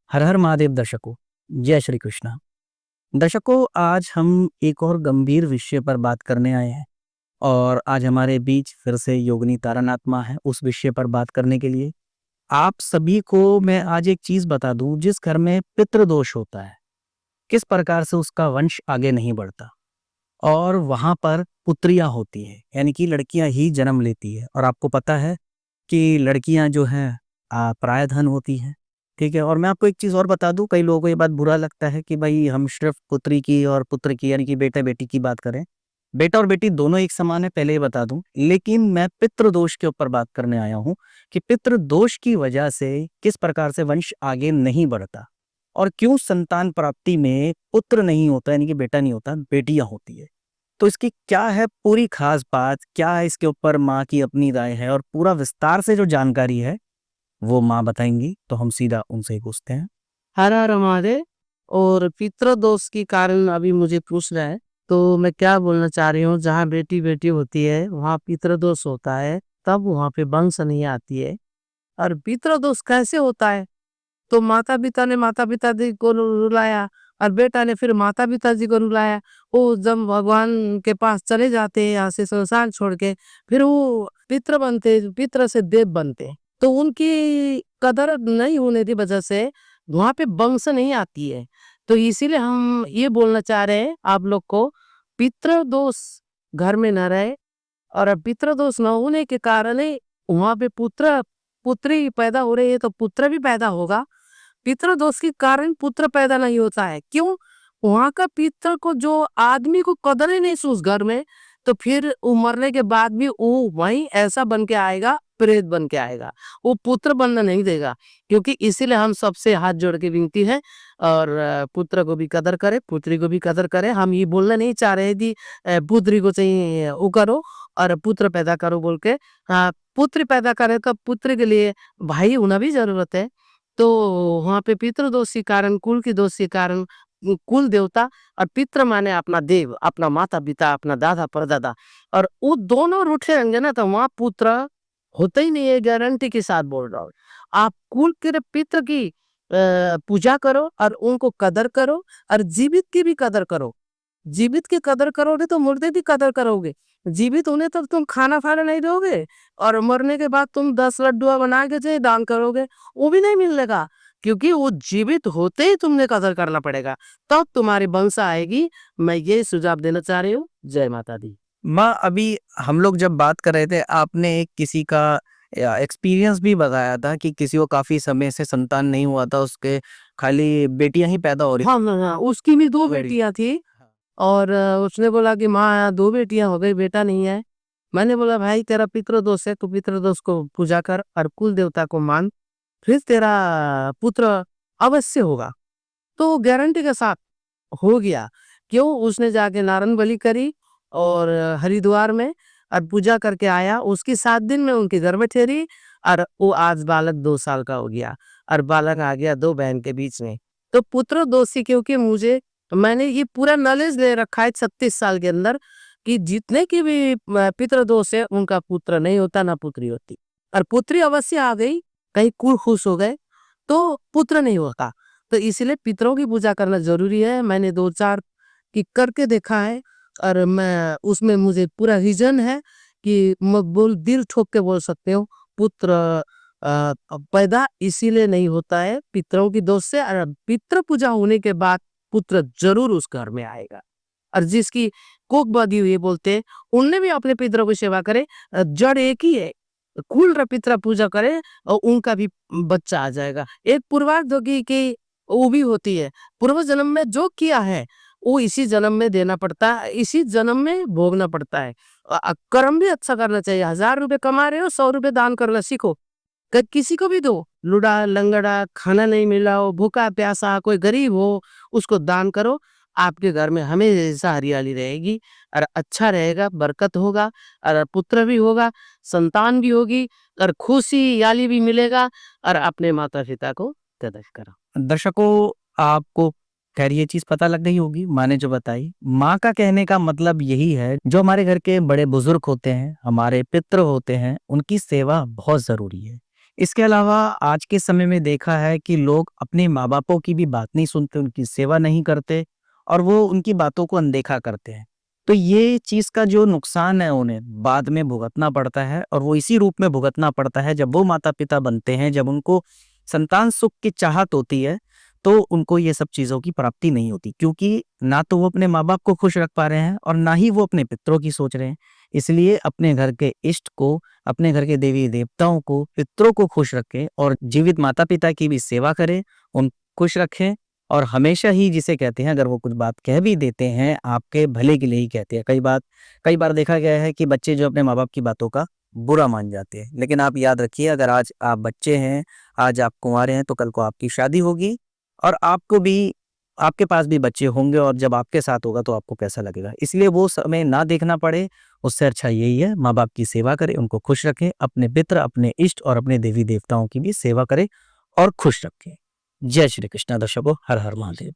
हर हर महादेव दर्शकों, जय श्री कृष्णा। दर्शकों, आज हम एक और गंभीर विषय पर बात करने आए हैं और आज हमारे बीच फिर से योगिनी तारानाथ माँ है उस विषय पर बात करने के लिए। आप सभी को मैं आज एक चीज़ बता दूँ, जिस घर में पितृदोष होता है, किस प्रकार से उसका वंश आगे नहीं बढ़ता और वहाँ पर पुत्रियाँ होती हैं, यानी कि लड़कियाँ ही जन्म लेती है और आपको पता है कि लड़कियाँ जो हैं पराया धन होती हैं, ठीक है? और मैं आपको एक चीज़ और बता दूँ, कई लोगों को ये बात बुरा लगता है कि भई हम सिर्फ़ पुत्री की और पुत्र की यानी कि बेटा-बेटी की बात करें। बेटा और बेटी दोनों एक समान है, पहले ही बता दूँ। लेकिन मैं पितृदोष के ऊपर बात करने आया हूँ कि पितृदोष की वजह से किस प्रकार से वंश आगे नहीं बढ़ता और क्यों संतान प्राप्ति में पुत्र नहीं होता यानी कि बेटा नहीं होता, बेटियाँ होती है। तो इसकी क्या है पूरी ख़ास बात, क्या है इसके ऊपर माँ की अपनी राय है और पूरा विस्तार से जो जानकारी है, वो माँ बताएँगी, तो हम सीधा उनसे ही पूछते हैं। हर हर महादेव। और पितृदोष के कारण अभी मुझे पूछ रहा है, तो मैं क्या बोलना चाह रही हूँ, जहाँ बेटी बेटी होती है वहाँ पितृदोष होता है, तब वहाँ पे वंश नहीं आती है। और पितृदोष कैसे होता है? तो माता पिता ने माता पिताजी को रुलाया और बेटा ने फिर माता पिताजी को रुलाया। वो जब भगवान के पास चले जाते हैं यहाँ से संसार छोड़ के, फिर वो पितृ बनते, पितृ से देव बनते। तो उनकी कदर नहीं होने की वजह से वहां पे वंश नहीं आती है। तो इसीलिए हम ये बोलना चाह रहे हैं आप लोग को, पितृ दोष घर में न रहे। और अब पितृ दोष न होने के कारण ही वहां पे पुत्र पुत्री पैदा हो रही है, तो पुत्र भी पैदा होगा। पितृ दोष के कारण पुत्र पैदा नहीं होता है, क्यों? वहां का पितृ को जो आदमी को कदर ही नहीं सी उस घर में, तो फिर वो मरने के बाद भी वो वही ऐसा बन के आएगा, प्रेत बन के आएगा। वो पुत्र बनना नहीं देगा। क्योंकि इसीलिए हम सबसे हाथ जोड़ के विनती है, और पुत्र को भी कदर करे, पुत्री को भी कदर करे। हम ये बोलना नहीं चाह रहे कि पुत्री को चाहिए वो करो और पुत्र पैदा करो बोल के। हाँ, पुत्र पैदा करे तो पुत्र के लिए भाई होना भी जरूरत है। तो वहाँ पे पितृदोष के कारण, कुल की दोष के कारण, कुल देवता और पितृ माने अपना देव, अपना माता पिता, अपना दादा परदादा, और वो दोनों रूठे रहेंगे ना, तो वहाँ पुत्र होता ही नहीं है। गारंटी के साथ बोल रहा हूँ। आप कुल के पितृ की पूजा करो और उनको कदर करो, और जीवित की भी कदर करो। जीवित की कदर करोगे तो मुर्दे की कदर करोगे। जीवित होने तक तुम खाना फाना नहीं दोगे, और मरने के बाद तुम 10 लड्डुआ बना के जो दान करोगे, वो भी नहीं मिलेगा। क्योंकि वो जीवित होते ही तुमने कदर करना पड़ेगा, तब तुम्हारी वंश आएगी। मैं ये सुझाव देना चाह रही हूँ। जय माता दी। माँ, अभी हम लोग जब बात कर रहे थे, आपने एक किसी का एक्सपीरियंस भी बताया था कि किसी को काफ़ी समय से संतान नहीं हुआ था, उसके खाली बेटियाँ ही पैदा हो रही हाँ हाँ हाँ, उसकी भी 2 बड़ी। बेटियां थी। हाँ। और उसने बोला कि माँ 2 बेटियां हो गई, बेटा नहीं है। मैंने बोला भाई तेरा पितृदोष है, तू पितृदोष को पूजा कर और कुल देवता को मान, फिर तेरा पुत्र अवश्य होगा। तो गारंटी के साथ हो गया। क्यों? उसने जाके नारन बलि करी और हरिद्वार में और पूजा करके आया। उसकी 7 दिन में उनके घर में ठहरी, और वो आज बालक 2 साल का हो गया, और बालक आ गया 2 बहन के बीच में। तो पुत्र दोषी, क्योंकि मैंने ये पूरा नॉलेज ले रखा है 36 साल के अंदर, कि जितने की भी पितृ दोष है उनका पुत्र नहीं होता, ना पुत्री होती। और पुत्री अवश्य आ गई, कहीं कुल खुश हो गए, तो पुत्र नहीं होता। तो इसलिए पितरों की पूजा करना जरूरी है। मैंने 2-4 की करके देखा है, और मैं उसमें मुझे पूरा रीजन है कि मैं बोल दिल ठोक के बोल सकते हो, पुत्र पैदा इसीलिए नहीं होता है पितरों की दोष से। और पितृ पूजा होने के बाद पुत्र जरूर उस घर में आएगा। और जिसकी कोख बधी हुई है बोलते हैं, उनने भी अपने पितरों की सेवा करे। जड़ एक ही है, कुल पितरा पूजा करे और उनका भी बच्चा आ जाएगा। एक पूर्वाग्रही की वो भी होती है, पूर्व जन्म में जो किया है वो इसी जन्म में देना पड़ता है, इसी जन्म में भोगना पड़ता है। कर्म भी अच्छा करना चाहिए। 1000 रुपए कमा रहे हो, 100 रुपए दान करना सीखो। किसी को भी दो, लुड़ा लंगड़ा, खाना नहीं मिला हो, भूखा प्यासा, कोई गरीब हो, उसको दान करो। आपके घर में हमेशा हरियाली रहेगी और अच्छा रहेगा, बरकत होगा, और पुत्र भी होगा, संतान भी होगी, और खुशी याली भी मिलेगा। और अपने माता पिता को कदर करो। दर्शकों, आपको खैर ये चीज़ पता लग गई होगी, माँ ने जो बताई। माँ का कहने का मतलब यही है, जो हमारे घर के बड़े बुजुर्ग होते हैं, हमारे पितृ होते हैं, उनकी सेवा बहुत ज़रूरी है। इसके अलावा आज के समय में देखा है कि लोग अपने माँ-बापों की भी बात नहीं सुनते, उनकी सेवा नहीं करते और वो उनकी बातों को अनदेखा करते हैं। तो ये चीज़ का जो नुकसान है उन्हें बाद में भुगतना पड़ता है और वो इसी रूप में भुगतना पड़ता है जब वो माता-पिता बनते हैं, जब उनको संतान सुख की चाहत होती है, तो उनको ये सब चीज़ों की प्राप्ति नहीं होती क्योंकि ना तो वो अपने माँ-बाप को खुश रख पा रहे हैं और ना ही वो अपने पितरों की सोच रहे हैं। इसलिए अपने घर के इष्ट को, अपने घर के देवी-देवताओं को, पितरों को खुश रखें और जीवित माता-पिता की भी सेवा करें, उन खुश रखें और हमेशा ही जिसे कहते हैं अगर वो कुछ बात कह भी देते हैं, आपके भले के लिए ही कहते हैं। कई बार देखा गया है कि बच्चे जो अपने माँ-बाप की बातों का बुरा मान जाते हैं। लेकिन आप याद रखिए अगर आज आप बच्चे हैं, आज आप कुँवारे हैं तो कल को आपकी शादी होगी और आपको भी आपके पास भी बच्चे होंगे और जब आपके साथ होगा तो आपको कैसा लगेगा। इसलिए वो समय ना देखना पड़े, उससे अच्छा यही है माँ-बाप की सेवा करें, उनको खुश रखें, अपने पितृ, अपने इष्ट और अपने देवी-देवताओं की भी सेवा करें और खुश रखें। जय श्री कृष्ण दर्शकों, हर हर महादेव।